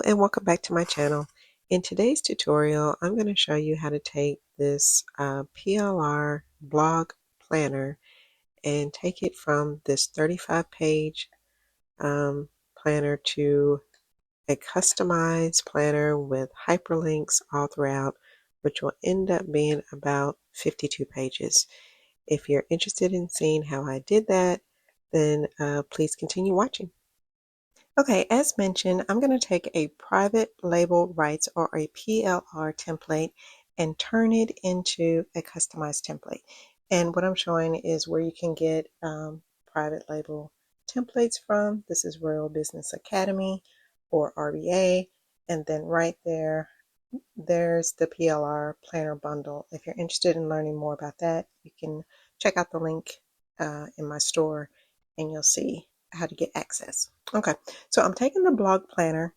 And welcome back to my channel. In today's tutorial, I'm going to show you how to take this PLR blog planner and take it from this 35-page planner to a customized planner with hyperlinks all throughout, which will end up being about 52 pages. If you're interested in seeing how I did that, then please continue watching. Okay, as mentioned, I'm going to take a private label rights or a PLR template and turn it into a customized template. And what I'm showing is where you can get private label templates from. This is Royal Business Academy or RBA. And then right there, there's the PLR planner bundle. If you're interested in learning more about that, you can check out the link in my store and you'll see how to get access. Okay, so I'm taking the blog planner,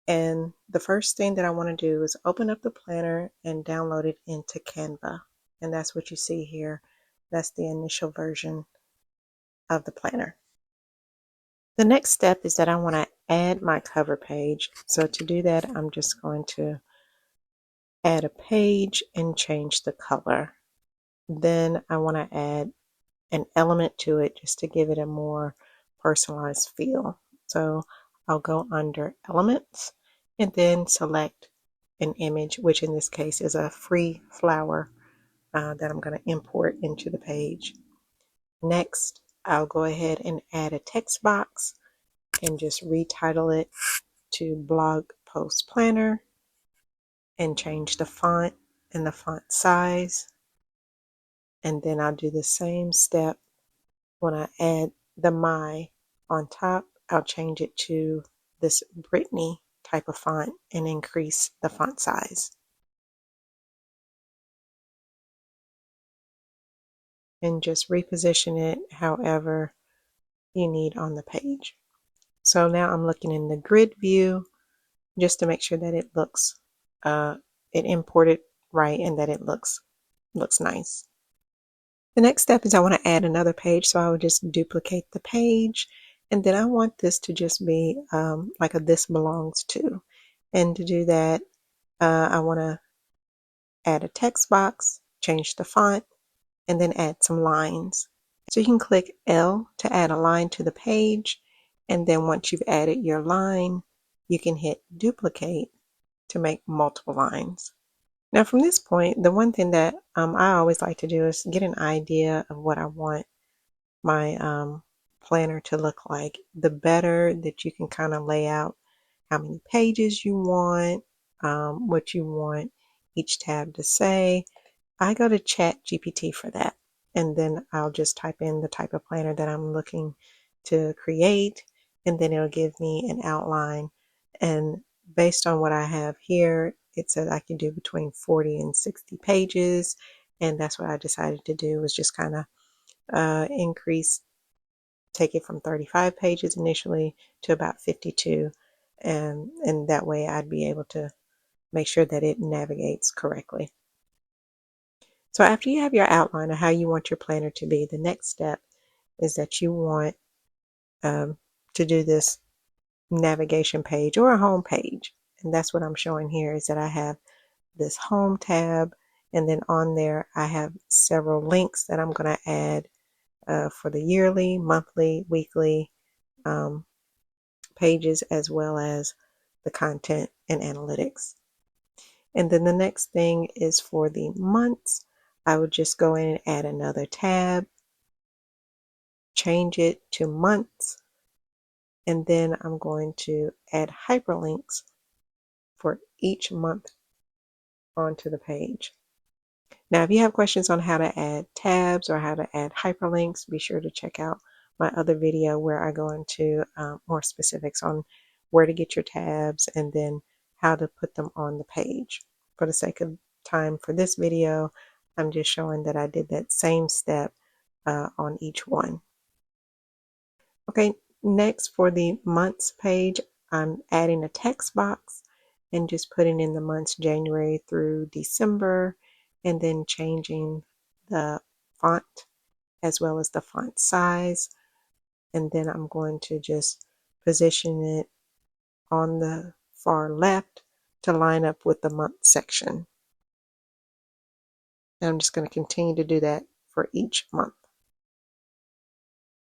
and the first thing that I want to do is open up the planner and download it into Canva. And that's what you see here. That's the initial version of the planner. The next step is that I want to add my cover page. So to do that, I'm just going to add a page and change the color. Then I want to add an element to it just to give it a more personalized feel. So I'll go under elements and then select an image, which in this case is a free flower that I'm going to import into the page. Next, I'll go ahead and add a text box and just retitle it to Blog Post Planner and change the font and the font size. And then I'll do the same step when I add the My on top. I'll change it to this Brittany type of font and increase the font size. And just reposition it however you need on the page. So now I'm looking in the grid view just to make sure that it looks, it imported right and that it looks nice. The next step is I want to add another page, so I will just duplicate the page, and then I want this to just be like a this belongs to. And to do that, I want to add a text box, change the font, and then add some lines. So you can click L to add a line to the page, and then once you've added your line, you can hit duplicate to make multiple lines. Now from this point, the one thing that I always like to do is get an idea of what I want my planner to look like. The better that you can kind of lay out how many pages you want, what you want each tab to say. I go to ChatGPT for that, and then I'll just type in the type of planner that I'm looking to create, and then it'll give me an outline. And based on what I have here, it says I can do between 40 and 60 pages, and that's what I decided to do, was just kind of take it from 35 pages initially to about 52, and that way I'd be able to make sure that it navigates correctly. So after you have your outline of how you want your planner to be, the next step is that you want to do this navigation page or a home page. And that's what I'm showing here, is that I have this home tab, and then on there I have several links that I'm going to add for the yearly, monthly, weekly pages, as well as the content and analytics. And then the next thing is for the months. I would just go in and add another tab, change it to months, and then I'm going to add hyperlinks for each month onto the page. Now, if you have questions on how to add tabs or how to add hyperlinks, be sure to check out my other video where I go into more specifics on where to get your tabs and then how to put them on the page. For the sake of time for this video, I'm just showing that I did that same step on each one. Okay, next for the months page, I'm adding a text box and just putting in the months January through December, and then changing the font as well as the font size. And then I'm going to just position it on the far left to line up with the month section. And I'm just going to continue to do that for each month.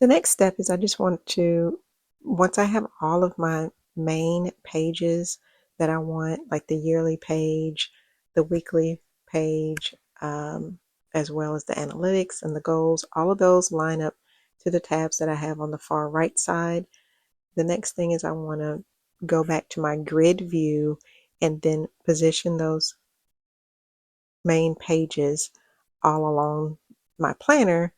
The next step is I just want to, once I have all of my main pages that I want, like the yearly page, the weekly page, as well as the analytics and the goals, all of those line up to the tabs that I have on the far right side. The next thing is I want to go back to my grid view and then position those main pages all along my planner,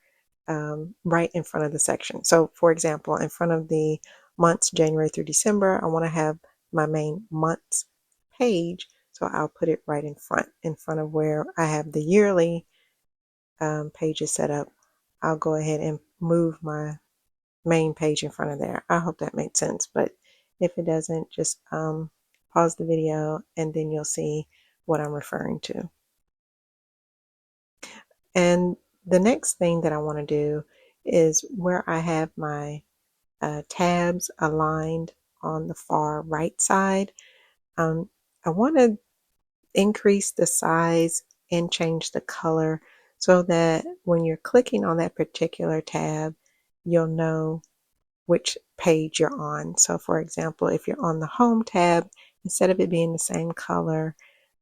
right in front of the section. So for example, in front of the months January through December, I want to have my main months page. So I'll put it right in front of where I have the yearly pages set up. I'll go ahead and move my main page in front of there. I hope that made sense, but if it doesn't, just pause the video and then you'll see what I'm referring to. And the next thing that I want to do is where I have my tabs aligned on the far right side. I want to increase the size and change the color so that when you're clicking on that particular tab, you'll know which page you're on. So for example, if you're on the Home tab, instead of it being the same color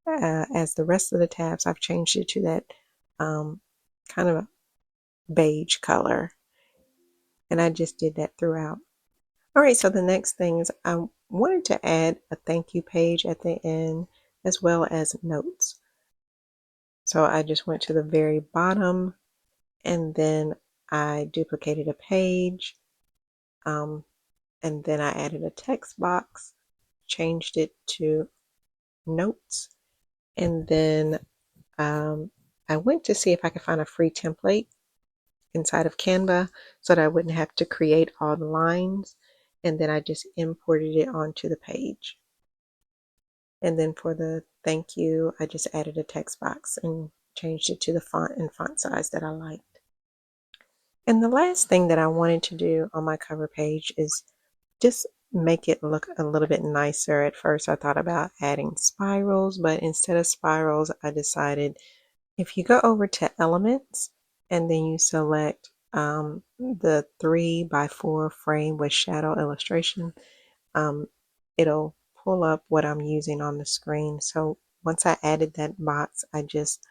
as the rest of the tabs, I've changed it to that kind of a beige color. And I just did that throughout. All right, so the next thing is I wanted to add a thank you page at the end as well as notes. So I just went to the very bottom and then I duplicated a page, and then I added a text box, changed it to notes, and then I went to see if I could find a free template inside of Canva so that I wouldn't have to create all the lines, and then I just imported it onto the page. And then for the thank you, I just added a text box and changed it to the font and font size that I liked. And the last thing that I wanted to do on my cover page is just make it look a little bit nicer. At first I thought about adding spirals, but instead of spirals, I decided if you go over to Elements and then you select the 3x4 frame with shadow illustration, it'll pull up what I'm using on the screen. So once I added that box, I just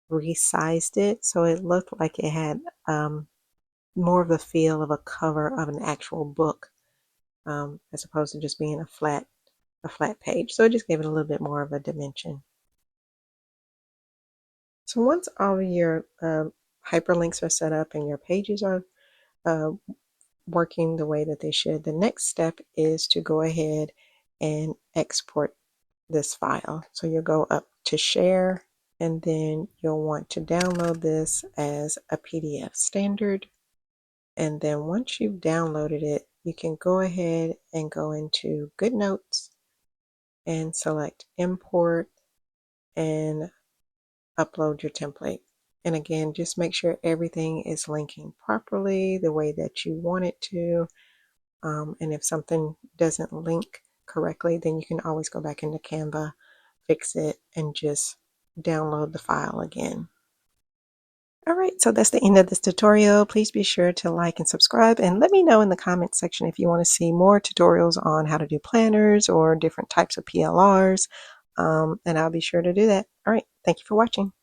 resized it so it looked like it had more of the feel of a cover of an actual book, as opposed to just being a flat page. So it just gave it a little bit more of a dimension. So once all of your hyperlinks are set up and your pages are working the way that they should, the next step is to go ahead and export this file. So you'll go up to share and then you'll want to download this as a PDF standard. And then once you've downloaded it, you can go ahead and go into Goodnotes and select import and upload your template. And again, just make sure everything is linking properly the way that you want it to. And if something doesn't link correctly, then you can always go back into Canva, fix it, and just download the file again. All right, so that's the end of this tutorial. Please be sure to like and subscribe, and let me know in the comment section if you want to see more tutorials on how to do planners or different types of PLRs, and I'll be sure to do that. All right, thank you for watching.